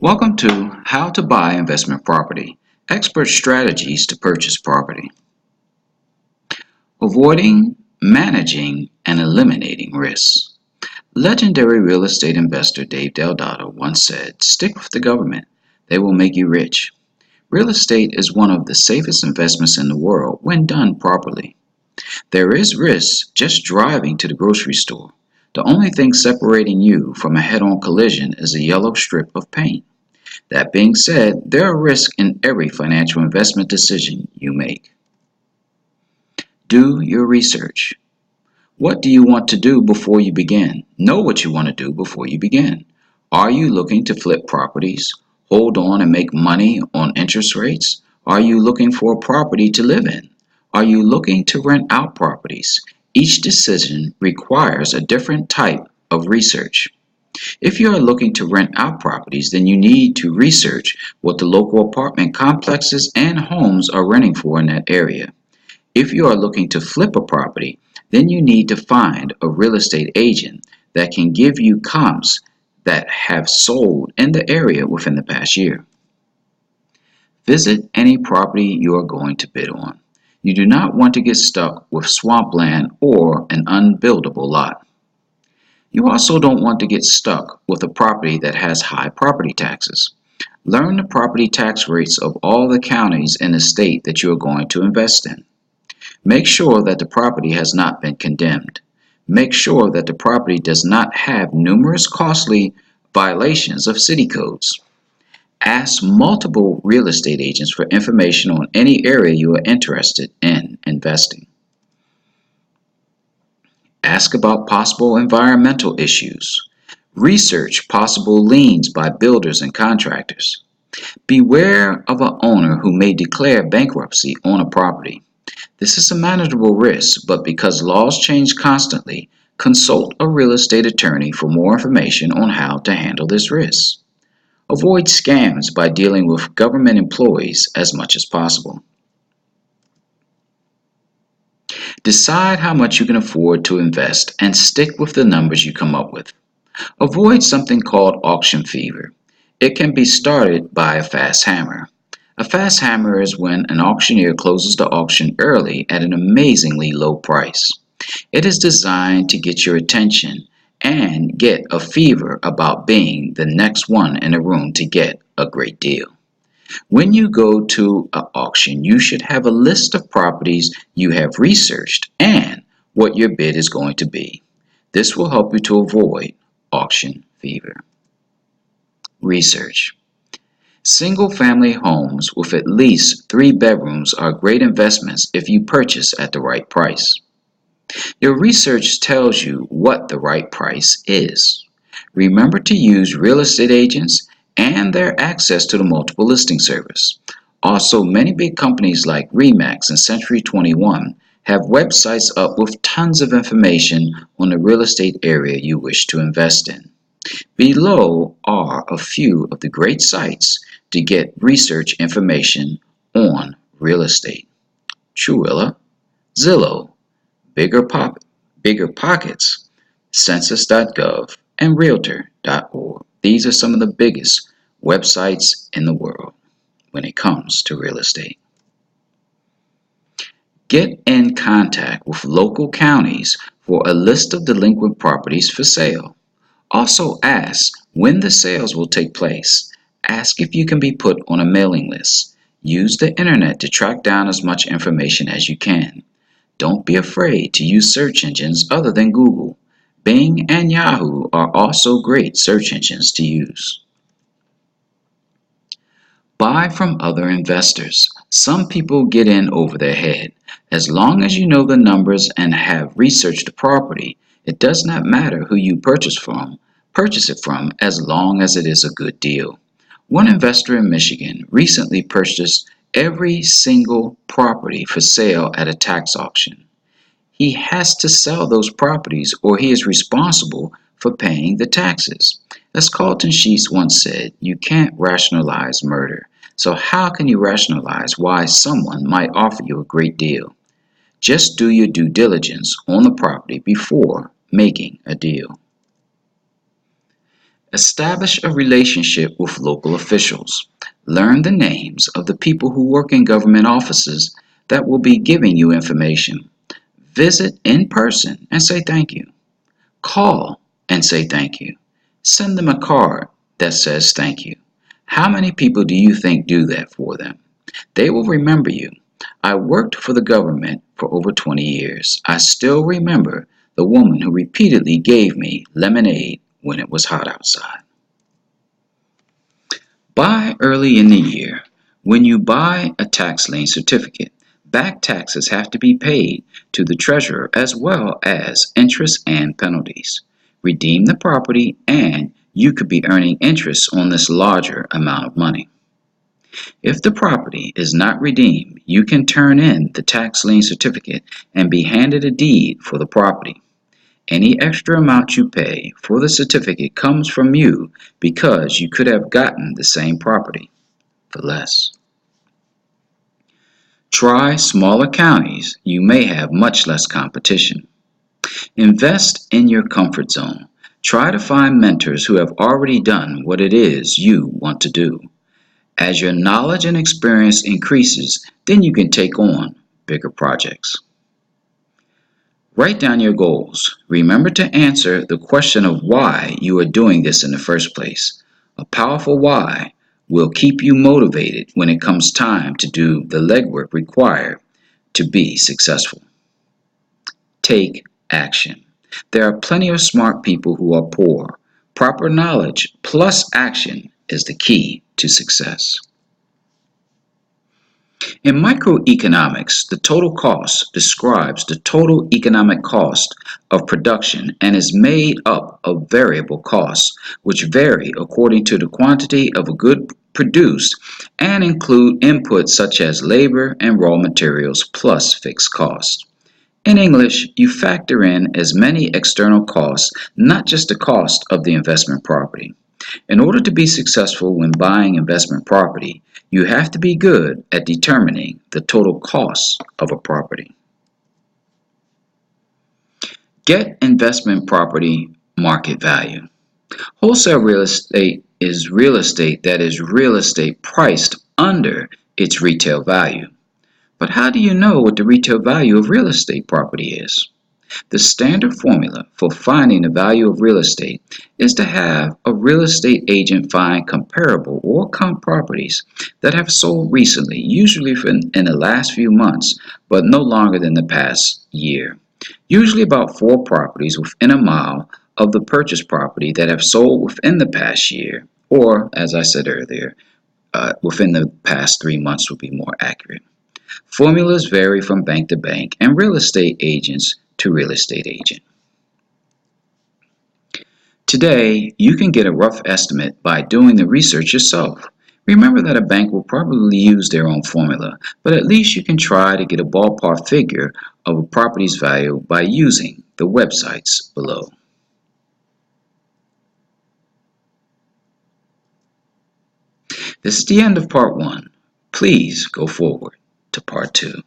Welcome to How to Buy Investment Property, Expert Strategies to Purchase Property. Avoiding, managing, and eliminating risks. Legendary real estate investor Dave Deodato once said, "Stick with the government, they will make you rich." Real estate is one of the safest investments in the world when done properly. There is risk just driving to the grocery store. The only thing separating you from a head-on collision is a yellow strip of paint. That being said, there are risks in every financial investment decision you make. Do your research. What do you want to do before you begin? Know what you want to do before you begin. Are you looking to flip properties, hold on and make money on interest rates? Are you looking for a property to live in? Are you looking to rent out properties? Each decision requires a different type of research. If you are looking to rent out properties, then you need to research what the local apartment complexes and homes are renting for in that area. If you are looking to flip a property, then you need to find a real estate agent that can give you comps that have sold in the area within the past year. Visit any property you are going to bid on. You do not want to get stuck with swampland or an unbuildable lot. You also don't want to get stuck with a property that has high property taxes. Learn the property tax rates of all the counties in the state that you are going to invest in. Make sure that the property has not been condemned. Make sure that the property does not have numerous costly violations of city codes. Ask multiple real estate agents for information on any area you are interested in investing. Ask about possible environmental issues. Research possible liens by builders and contractors. Beware of an owner who may declare bankruptcy on a property. This is a manageable risk, but because laws change constantly, consult a real estate attorney for more information on how to handle this risk. Avoid scams by dealing with government employees as much as possible. Decide how much you can afford to invest and stick with the numbers you come up with. Avoid something called auction fever. It can be started by a fast hammer. A fast hammer is when an auctioneer closes the auction early at an amazingly low price. It is designed to get your attention and get a fever about being the next one in the room to get a great deal. When you go to an auction, you should have a list of properties you have researched and what your bid is going to be. This will help you to avoid auction fever. Research. Single-family homes with at least 3 bedrooms are great investments if you purchase at the right price. Your research tells you what the right price is. Remember to use real estate agents and their access to the multiple listing service. Also, many big companies like RE/MAX and Century 21 have websites up with tons of information on the real estate area you wish to invest in. Below are a few of the great sites to get research information on real estate: Truwilla, Zillow, BiggerPockets, Census.gov, and Realtor.org. These are some of the biggest websites in the world when it comes to real estate. Get in contact with local counties for a list of delinquent properties for sale. Also ask when the sales will take place. Ask if you can be put on a mailing list. Use the internet to track down as much information as you can. Don't be afraid to use search engines other than Google. Bing and Yahoo are also great search engines to use. Buy from other investors. Some people get in over their head. As long as you know the numbers and have researched the property, it does not matter who you purchase it from as long as it is a good deal. One investor in Michigan recently purchased every single property for sale at a tax auction. He has to sell those properties or he is responsible for paying the taxes. As Carlton Sheets once said, you can't rationalize murder. So how can you rationalize why someone might offer you a great deal? Just do your due diligence on the property before making a deal. Establish a relationship with local officials. Learn the names of the people who work in government offices that will be giving you information. Visit in person and say thank you. Call and say thank you. Send them a card that says thank you. How many people do you think do that for them? They will remember you. I worked for the government for over 20 years. I still remember the woman who repeatedly gave me lemonade when it was hot outside. Buy early in the year. When you buy a tax lien certificate, back taxes have to be paid to the treasurer as well as interest and penalties. Redeem the property and you could be earning interest on this larger amount of money. If the property is not redeemed, you can turn in the tax lien certificate and be handed a deed for the property. Any extra amount you pay for the certificate comes from you because you could have gotten the same property for less. Try smaller counties. You may have much less competition. Invest in your comfort zone. Try to find mentors who have already done what it is you want to do. As your knowledge and experience increases, then you can take on bigger projects. Write down your goals. Remember to answer the question of why you are doing this in the first place. A powerful why will keep you motivated when it comes time to do the legwork required to be successful. Take action. There are plenty of smart people who are poor. Proper knowledge plus action is the key to success. In microeconomics, the total cost describes the total economic cost of production and is made up of variable costs, which vary according to the quantity of a good produced and include inputs such as labor and raw materials plus fixed costs. In English, you factor in as many external costs, not just the cost of the investment property. In order to be successful when buying investment property, you have to be good at determining the total cost of a property. Get investment property market value. Wholesale real estate is real estate that is real estate priced under its retail value. But how do you know what the retail value of real estate property is? The standard formula for finding the value of real estate is to have a real estate agent find comparable or comp properties that have sold recently, usually in the last few months, but no longer than the past year. Usually about 4 properties within a mile of the purchased property that have sold within the past year, or as I said earlier, within the past 3 months would be more accurate. Formulas vary from bank to bank and real estate agents to real estate agent. Today, you can get a rough estimate by doing the research yourself. Remember that a bank will probably use their own formula, but at least you can try to get a ballpark figure of a property's value by using the websites below. This is the end of part 1. Please go forward to part 2.